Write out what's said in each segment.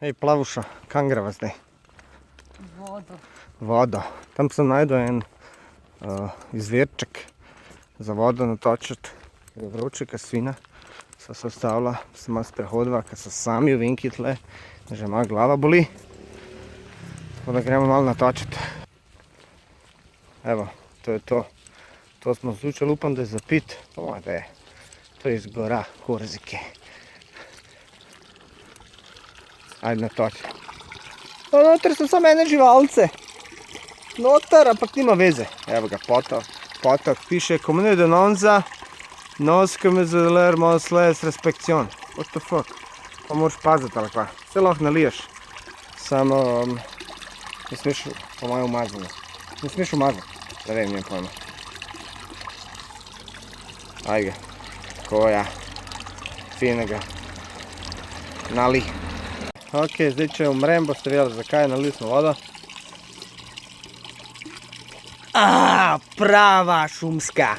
Hej, Plavuša, kam greva zdaj? Vodo. Vodo. Tam sem najdel en izvirček za vodo natočiti. Je vročega svina. Sva se ustavila, se malo sprehodila, ker so sami ovinki tle. Že malo glava boli. Tako da gremo malo natočiti. Evo, to je to. To smo zlučili, upam, da je zapit. O, da je. To je iz gora Korzike. Ajde natoči. Noter so samo ene živalce. Noter, ampak nima veze. Evo ga, potok. Piše Comune de Nonza. Nos que me zelermos les respección. What the fuck? Pa moraš paziti ali kva. Vse lahko naliješ. Samo ne smeš po mojem umazati. Ne smeš umazati. Da vem, nijem pojma. Ajde. Tako ja. Finega. Nali. Ok, zdaj če umrem, boste vedeli zakaj nalili smo vodo. Prava šumska.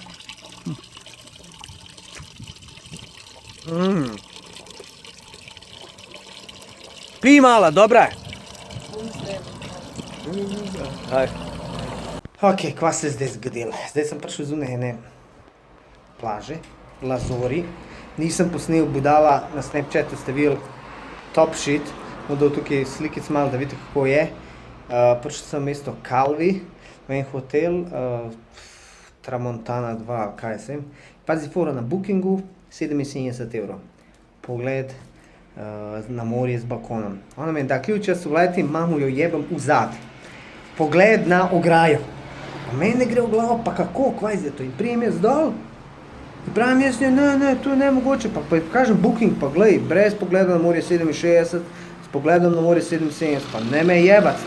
Pij mala, dobra je. Ok, kva se je zdaj zgodilo? Zdaj sem prišel zunaj ene plaže, Lazori. Nisem posnel budala, na Snapchatu ste videli top shit. Bom dal tukaj slikic malo, da vidite kako je. Prišel sem v mesto Calvi, v en hotel, Tramontana 2, kaj sem. Pazi fora na bookingu, 77 evrov. Pogled na morje z balkonom. Ona mi da ključ, jaz vleti, mamu jo jebem v zad. Pogled na ograjo. Pa meni gre v glavo, pa kako, kvaj zdaj to? In prijem jaz dol. In pravim jaz, ne, to je nemogoče. Pa kažem booking, pa glej, brez pogleda na morje 67, s pogledom na morje 77, pa ne me jebat.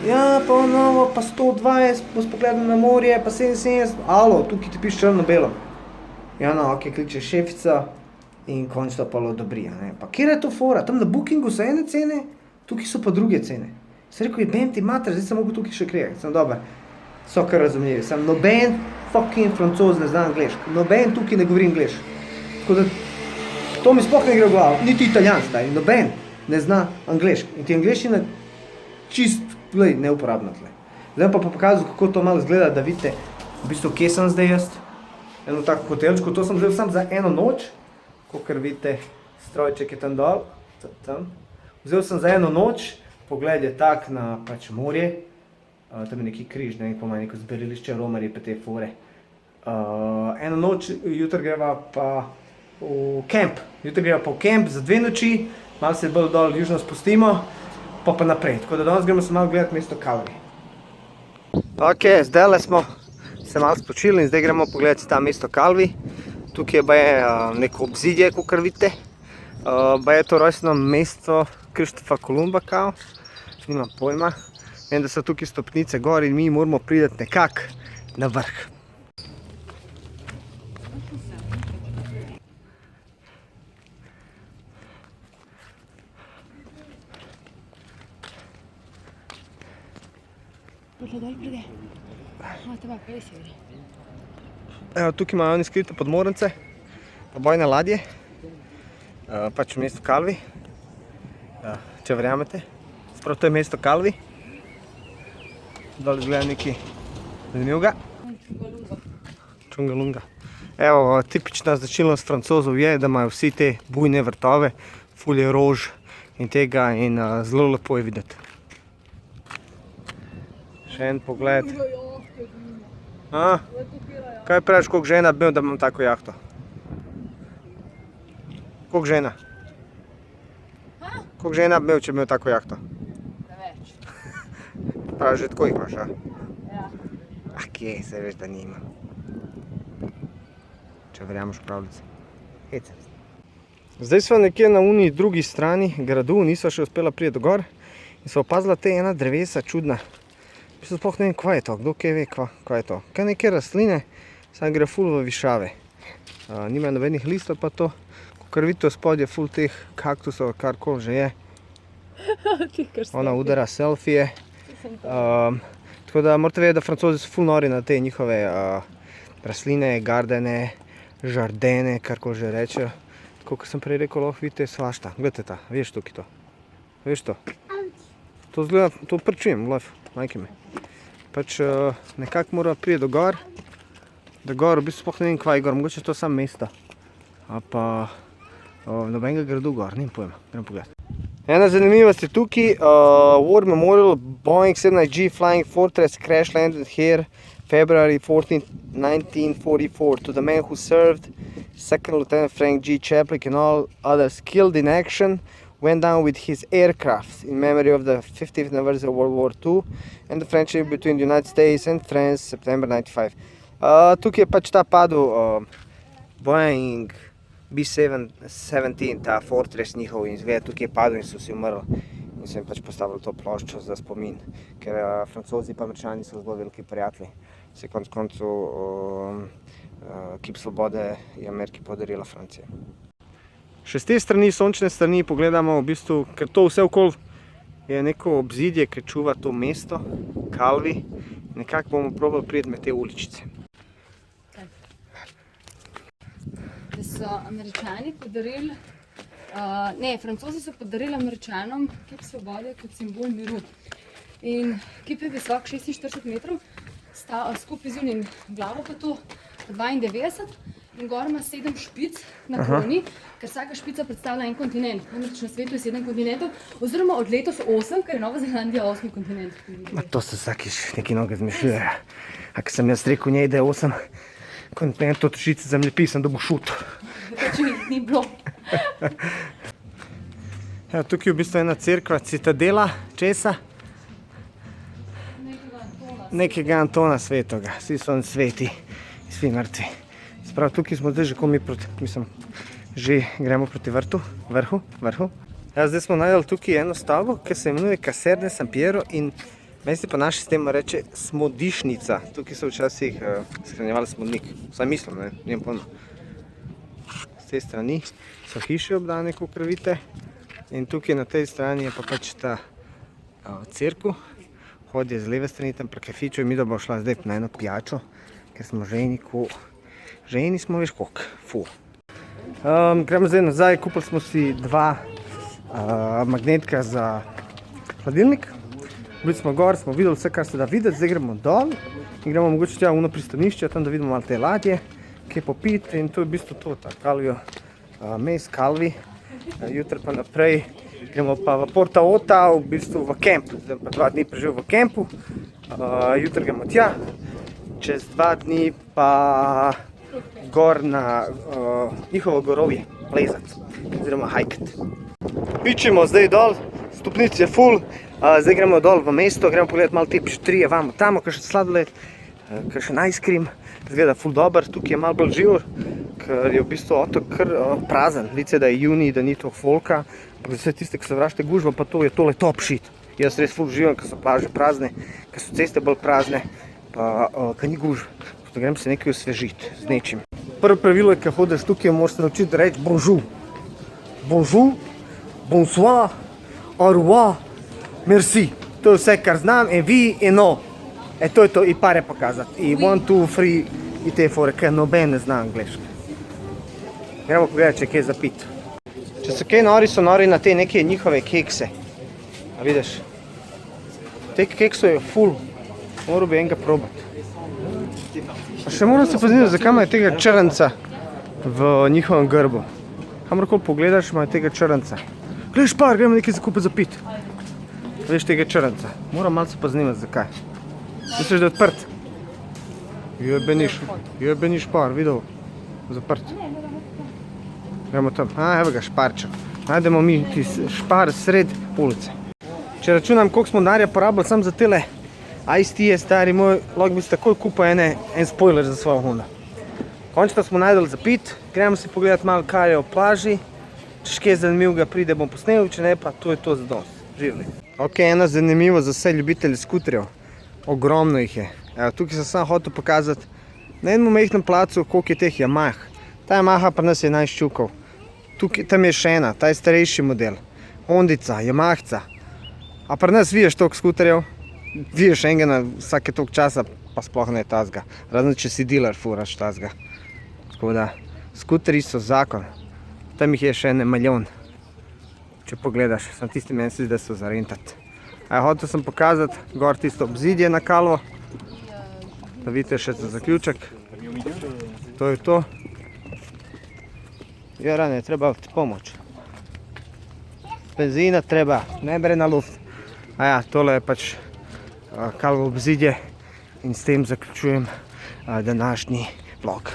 Ja, pa novo, pa 120, pa s pogledom na morje, pa 77, alo, tukaj ti piše črno-belo. Ja, no, ok, kliče šefica in končno pa odobri, ne. Pa kjer je to fora? Tam na bookingu so ene cene, tukaj so pa druge cene. Sem rekel, jebem ti mater, zdaj sem mogel tukaj še kregati, sem dober. So kar razumljivi, sem noben fucking francoz ne zna angleško, noben tukaj ne govori angleško. Tako da, to mi sploh ne gre v glavo, niti italijansk, noben ne zna angleško. In ti angleščina čist, glej, neuporabna tle. Zdaj pa pokazal, kako to malo izgleda, da vidite, v bistvu, kje sem zdaj jaz. Eno tako hotelčko, to sem vzel sam za eno noč, kakor vidite, strojček je tam dol, tam. Vzel sem za eno noč, pogled je tak na pač morje, tam je neki križ, ne vem, pomaj neko zberilišče, romarji pa te fore. Eno noč, jutri greva pa v kemp, za 2 noči, malo se bolj dol južno spustimo, pa naprej, tako da danes gremo se malo gledati mesto Calvi. Ok, zdajle smo se malo spočili in zdaj gremo pogledati ta mesto Calvi. Tukaj je neko obzidje, kakor vidite. Je to rojstno mesto Krištofa Kolumba, kao. Nimam pojma. Vem, da so tukaj stopnice gor in mi moramo priti nekako na vrh. Evo, tukaj imajo oni skrite podmornice, pa bojne ladje, pač v mestu Calvi, če verjamete. Sprav to je mesto Calvi. Dol izgleda nekaj zanimivega. Čungalunga. Evo, tipična značilnost Francozov je, da imajo vsi te bujne vrtove, ful je rož in tega in zelo lepo je videti. Še en pogled. Kaj praviš, koliko žena bi imel, da imam tako jahto? Koliko žena? Koliko žena bi imel, če bi imel tako jahto? Preveč. Pravi, že tako jih imaš, a? Ja. Kje, se veš, da nima. Če verjameš v pravljice. Hecam se. Zdaj sva nekje na uni drugi strani gradu, nisva še uspela priti do gor in sva opazila te ena drevesa čudna. V bistvu sploh ne vem, kva je to, kdo kaj ve, kva je to. Kaj neke rastline, samo gre ful v višave. Nimajo nobenih listov pa to. Kakor vidite, spod je ful teh kaktusov, karkoli že je. Ona udara selfije. Tako da morate vedeti, da Francozi so ful nori na te njihove rastline, gardene, žardene, karkoli že rečejo. Tako kot sem prej rekel, lahko vidite svašta. Gledajte ta, vidiš tukaj to. Veš to? To zgleda, to prečujem, majke me. Pač nekako mora priti do gor. Do gor, v bistvu sploh ne vem kva je gor, mogoče to samo mesto. A pa nobenega gradu gor, nimam pojma, grem pogledat. Ena zanimivost je tukaj, War Memorial Boeing 17G Flying Fortress crash landed here February 14, 1944 to the man who served, Second Lieutenant Frank G. Chaplik and all others killed in action, went down with his aircraft in memory of the 50th anniversary of World War II and the friendship between the United States and France, September 95. Tukaj je pač ta padel Boeing B-17, ta Fortress njihov, in izgleda tukaj je padel in so si umrli. In so jim pač postavili to ploščo za spomin, ker Francozi pa Američani so zelo veliki prijatelji. Se konec koncev kip svobode je Ameriki podarila Francija. Še z te strani, sončne strani, pogledamo v bistvu, ker to vse okoli je neko obzidje, ki čuva to mesto, Calvi. Nekako bomo probali priti med te uličice. Da so Američani podarili, Francozi so podarili Američanom kip svobode kot simbol miru. In kip je visok 46 metrov, skupaj z unim glavo pa to 92 in gor ima 7 špic na kroni, ker vsaka špica predstavlja en kontinent. Namreč na svetu je 7 kontinentov, oziroma od letos 8, ker je Nova Zelandija 8. kontinent. To se vsakič neki noge zmišljuje. A ko sem jaz rekel njej, da je 8 kontinentov, točice zemljepisem, da bo šut. Če jih ni bilo. Tukaj je v bistvu ena cerkva, citadela, česa? Nekega Antona Svetoga. Vsi so sveti, vsi mrtvi. Sprav, tukaj smo zdaj že komi proti, že gremo proti vrhu. Zdaj smo najdeli tukaj eno stavbo, ki se imenuje Kaserne San Piero in meni se pa naš sistem reče smodišnica. Tukaj so včasih shranjevali smodnik. Vsaj mislim, nimam pojma. Z te strani so hiše obdane kot kravite in tukaj na tej strani je pa pač ta cerkev. Vhod je z leve strani tam pri kafiču in mi da bo šla zdaj na eno pijačo, ker smo ženi smo veš koliko, ful. Gremo zdaj nazaj, kupili smo si 2 magnetka za hladilnik. Bili smo gor, smo videli vse, kar se da videti, zdaj gremo dol in gremo mogoče tja v ono pristanišče, tam da vidimo malo te ladje, kaj popiti in to je v bistvu to, ta Calvio Mez, Calvi. Jutri pa naprej gremo pa v Porta Ota, v bistvu v kemp, zdaj pa 2 dni preživel v kempu, jutri gremo tja, čez 2 dni pa gor na njihovo gorovje, plezat, oziroma hajkat. Pičimo zdaj dol, stopnic je full, zdaj gremo dol v mesto, gremo pogledati malo te pištrije, vamo tamo, kakšen sladoled, kakšen ice cream, izgleda full dober, tukaj je malo bolj živo, ker je v bistvu otok kar prazen, vidite, da je junij, da ni to folka, pa vse tiste, ki se vračate gužva, pa to je tole top shit. Jaz res full živim, ker so plaže prazne, ker so ceste bolj prazne, pa ker ni gužva. Zato grem se nekaj osvežiti z nečim. Prvo pravilo je, ko hodiš tukaj, moraš se naučiti reči bonjour. Bonjour, bonsoir, au revoir, merci. To je vse, kar znam, in vi, in no. To je to, in pare pokazati. In 1, 2, 3, in te fore, ker noben ne zna angleško. Gremo pogledati, če je kaj za pit. Če so kaj nori, so nori na te neke njihove kekse. A vidiš? Te kekso je full. Moral bi enega probati. A še moram se pozoriti, zakaj imajo tega črnca v njihovem grbu. Kamorkoli pogledaš, imajo tega črnca. Glej špar, gremo nekaj zakupiti za pit. Veš tega črnca. Moram malo se pozanimati, zakaj. Misliš, da je odprt? Jebeni špar, videl? Zaprt. Gremo tam. Evo ga šparček. Najdemo mi špar sred ulice. Če računam, koliko smo denarja porabili sam za tele Ice-T, stari moj, lahko bi se takoj kupil en spoiler za svojo Honda. Končno smo najdeli za pit, gremo si pogledati malo, kaj je v plaži. Če še kaj zanimivega pride, bom posnel, če ne pa, to je to za danes. Živeli. Ok, ena zanimivo za vse ljubitelji skuterjev. Ogromno jih je. Evo, tukaj sem samo hotel pokazati na enem majhnem placu, koliko je teh Yamaha. Ta Yamaha pri nas je najščukov. Tukaj, tam je še ena, ta je starejši model. Hondica, Yamahca. A pri nas vidiš toliko skuterjev? Vidiš enega na vsake toliko časa, pa sploh ne je tazga. Razen, če si dealer, furaš tazga. Tako da, skuterji so zakon. Tam jih je še 1 milijon. če pogledaš, samo tisti meni se zdi, da so za rentati. Hotel sem pokazati gor tisto obzidje na Kalvo, da vidite še za zaključek. To je to. Jorane, treba ti pomoč. Benzina treba, ne bre na luft. Tole je pač Kalvo obzidje in s tem zaključujem današnji vlog.